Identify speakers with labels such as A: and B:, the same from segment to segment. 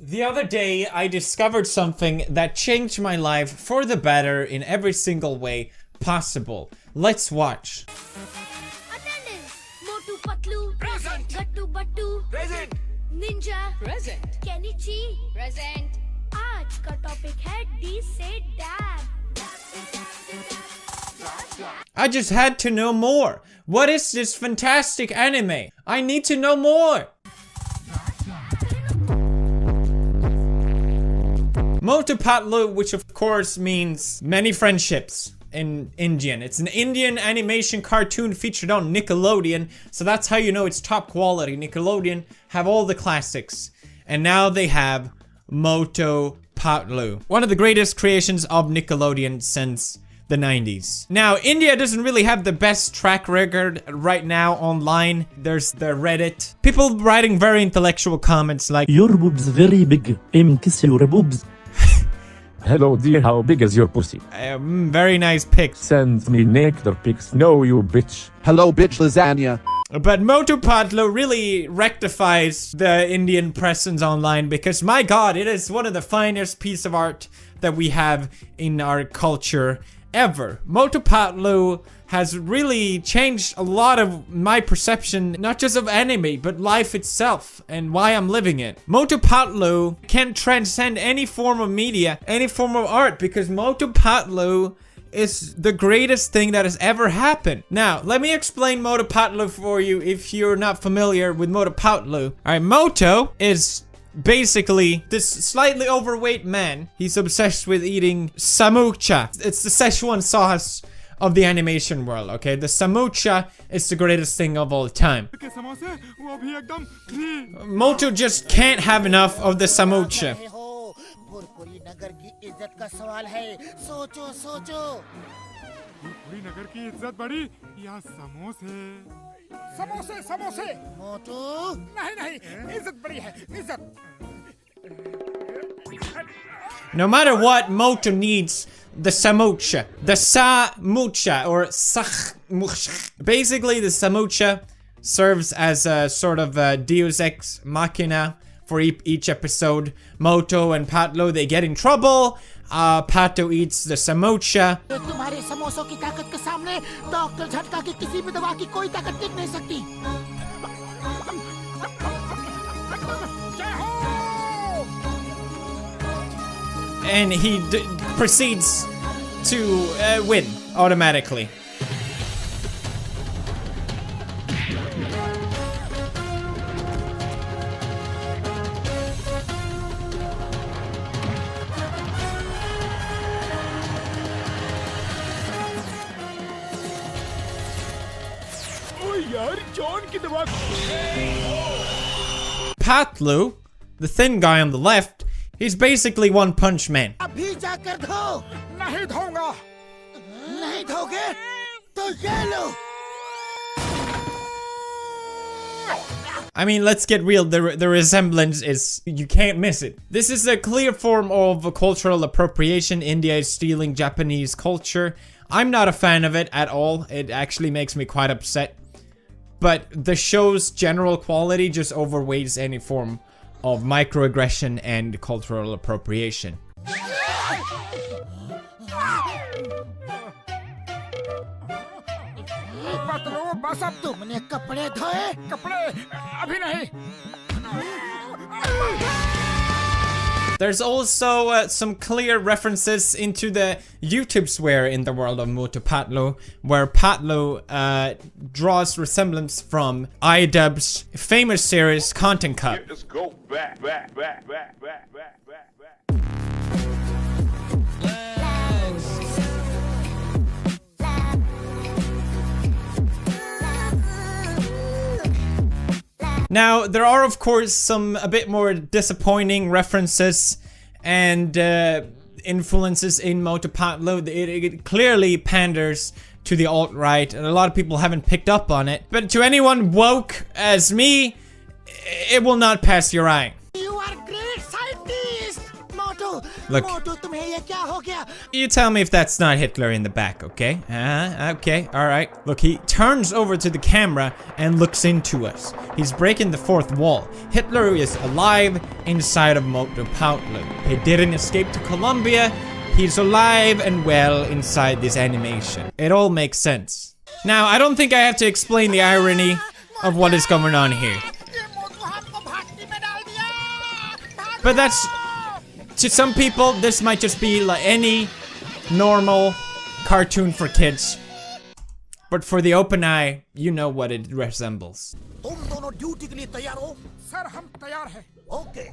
A: The other day, I discovered something that changed my life for the better in every single way possible. Let's watch.
B: Attendance! Motu Patlu. Present. Gattu Battu. Present. Ninja. Present. Kenichi. Present. आज का topic है D से dab.
A: I just had to know more. What is this fantastic anime? I need to know more. Motu Patlu, which of course means many friendships in Indian. It's an Indian animation cartoon featured on Nickelodeon, so that's how you know it's top quality. Nickelodeon have all the classics, and now they have Motu Patlu, one of the greatest creations of Nickelodeon since the 90s. Now, India doesn't really have the best track record right now online. There's the Reddit. People writing very intellectual comments like,
C: "Your boobs very big. Kiss your boobs."
D: Hello dear, how big is your pussy?
A: Very nice pics.
D: Send me nectar pics. No, you bitch.
E: Hello, bitch lasagna.
A: But Motu Patlu really rectifies the Indian presence online because, my god, it is one of the finest pieces of art that we have in our culture ever. Motu Patlu has really changed a lot of my perception, not just of anime, but life itself and why I'm living it. Motu Patlu can transcend any form of media, any form of art, because Motu Patlu is the greatest thing that has ever happened. Now, let me explain Motu Patlu for you if you're not familiar with Motu Patlu. Alright, Motu is basically this slightly overweight man. He's obsessed with eating samocha. It's the Szechuan sauce of the animation world, okay? The samocha is the greatest thing of all time. Motu just can't have enough of the samocha. No matter what, Motu needs the samocha. The samocha, or samocha. Basically, the samocha serves as a sort of a deus ex machina for each episode. Motu and Patlu, they get in trouble. Patlu eats the samocha.
F: तुम्हारे समोसों की ताकत के सामने doctor झटका की किसी भी दवा की कोई ताकत टिक नहीं सकती।
A: And he proceeds to win automatically. Patlu, the thin guy on the left, he's basically One Punch Man.
F: अभी जाकर धो। नहीं धोऊंगा। नहीं धोगे तो ये लो।
A: I mean, let's get real, the resemblance is, you can't miss it. This is a clear form of cultural appropriation. India is stealing Japanese culture. I'm not a fan of it at all. It actually makes me quite upset. But the show's general quality just overweights any form of microaggression and cultural appropriation.
F: बस अब तुमने कपड़े धोए कपड़े अभी नहीं
A: There's also some clear references into the YouTube swear in the world of Motu Patlu, where Patlu draws resemblance from iDubbbz's famous series Content Cup.
G: Let's go back.
A: Now, there are of course some a bit more disappointing references and influences in Motu Patlu. It clearly panders to the alt-right, and a lot of people haven't picked up on it. But to anyone woke as me, it will not pass your eye.
F: You are great scientist, Motu.
A: Look.
F: मोटू तुम्हें ये क्या हो गया?
A: You tell me if that's not Hitler in the back, okay? Okay, alright. Look, he turns over to the camera and looks into us. He's breaking the fourth wall. Hitler is alive inside of Motu Patlu. He didn't escape to Colombia. He's alive and well inside this animation. It all makes sense. Now, I don't think I have to explain the irony of what is going on here.
F: ये मोटू हमको भाटकी में डाल दिया।
A: But that's, to some people, this might just be like any normal cartoon for kids. But for the open eye, you know what it resembles.
F: तुम दोनों duty के लिए तैयार हो? सर, हम तैयार हैं। ओके।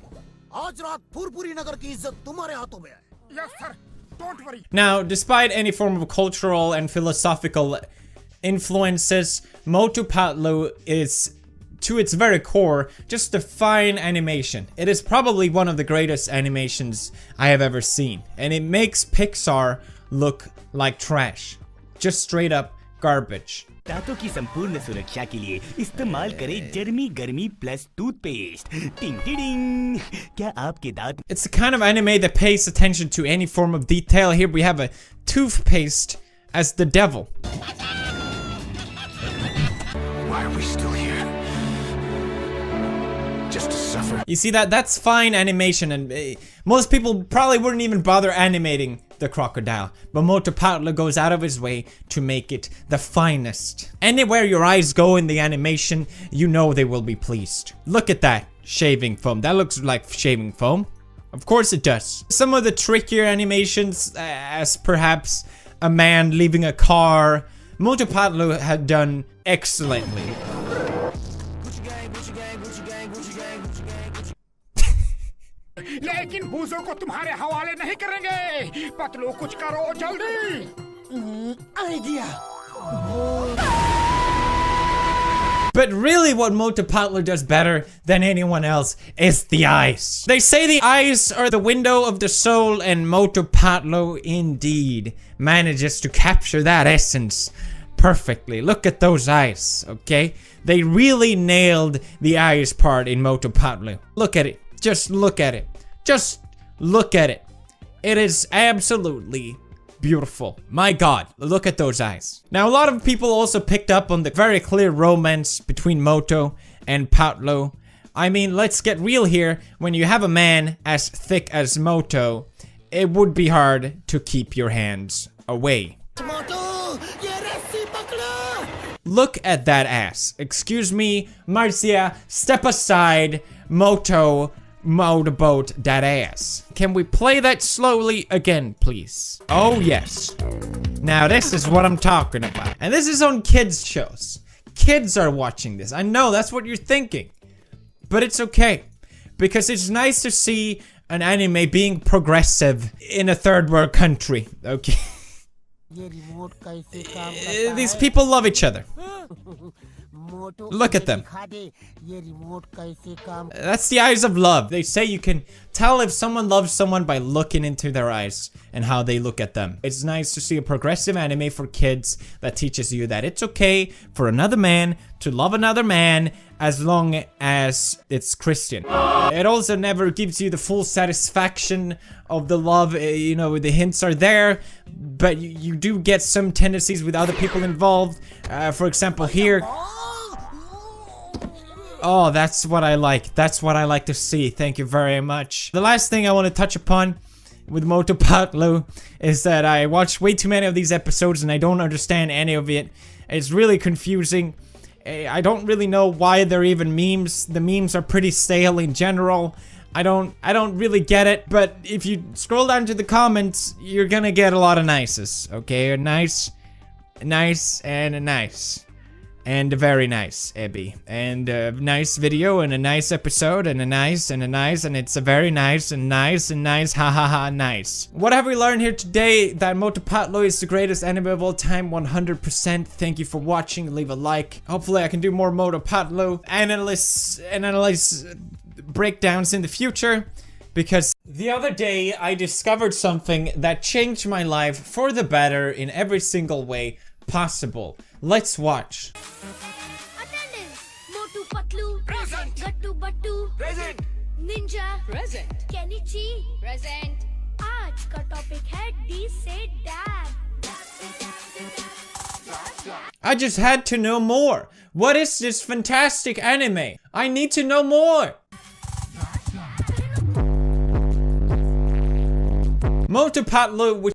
F: आज रात पूरी नगर की इज्जत तुम्हारे हाथों में है। Yes sir, don't worry.
A: Now, despite any form of cultural and philosophical influences, Motu Patlu is, to its very core, just a fine animation. It is probably one of the greatest animations I have ever seen, and it makes Pixar look like trash. Just straight up garbage.
E: दांतों की संपूर्ण सुरक्षा के लिए इस्तेमाल करें जर्मी गर्मी plus toothpaste. टिंग टिडिंग। क्या आपके दांत?
A: It's the kind of anime that pays attention to any form of detail. Here we have a toothpaste as the devil.
F: Why are we still here? Just to suffer.
A: You see that? That's fine animation, and most people probably wouldn't even bother animating the crocodile. But Motu Patlu goes out of his way to make it the finest. Anywhere your eyes go in the animation, you know they will be pleased. Look at that shaving foam. That looks like shaving foam. Of course it does. Some of the trickier animations, as perhaps a man leaving a car, Motu Patlu had done excellently.
F: लेकिन बूजों को तुम्हारे हवाले नहीं करेंगे। पतलू कुछ करो जल्दी। Idea.
A: But really what Motu Patlu does better than anyone else is the eyes. They say the eyes are the window of the soul, and Motu Patlu indeed manages to capture that essence perfectly. Look at those eyes, okay? They really nailed the eyes part in Motu Patlu. Look at it. Just look at it. Just look at it. It is absolutely beautiful. My God, look at those eyes. Now, a lot of people also picked up on the very clear romance between Motu and Patlu. I mean, let's get real here. When you have a man as thick as Motu, it would be hard to keep your hands away. Look at that ass. Excuse me, Marcia, step aside. Motu motorboat that ass. Can we play that slowly again, please? Oh, yes. Now, this is what I'm talking about. And this is on kids' shows. Kids are watching this. I know, that's what you're thinking. But it's okay. Because it's nice to see an anime being progressive in a third world country. Okay. These people love each other. Look at them. That's the eyes of love. They say you can tell if someone loves someone by looking into their eyes and how they look at them. It's nice to see a progressive anime for kids that teaches you that it's okay for another man to love another man as long as it's Christian. It also never gives you the full satisfaction of the love. You know, the hints are there, but you do get some tendencies with other people involved. For example, here. Oh, that's what I like. That's what I like to see. Thank you very much. The last thing I want to touch upon with Motu Patlu is that I watched way too many of these episodes and I don't understand any of it. It's really confusing. I don't really know why they're even memes. The memes are pretty stale in general. I don't really get it, but if you scroll down to the comments, you're gonna get a lot of nices, okay? Nice, and nice. And very nice, Ebby. And a nice video, and a nice episode, and a nice, and it's a very nice, and nice, ha ha ha, nice. What have we learned here today? That Motu Patlu is the greatest anime of all time, 100%. Thank you for watching, leave a like. Hopefully I can do more Motu Patlu analyze breakdowns in the future. Because the other day I discovered something that changed my life for the better in every single way possible. Let's watch.
B: Attendance. Motu Patlu. Present. Gattu Battu. Present. Ninja. Present. Kenichi. Present. आज का topic है D से dab.
A: I just had to know more. What is this fantastic anime? I need to know more. Motu Patlu, which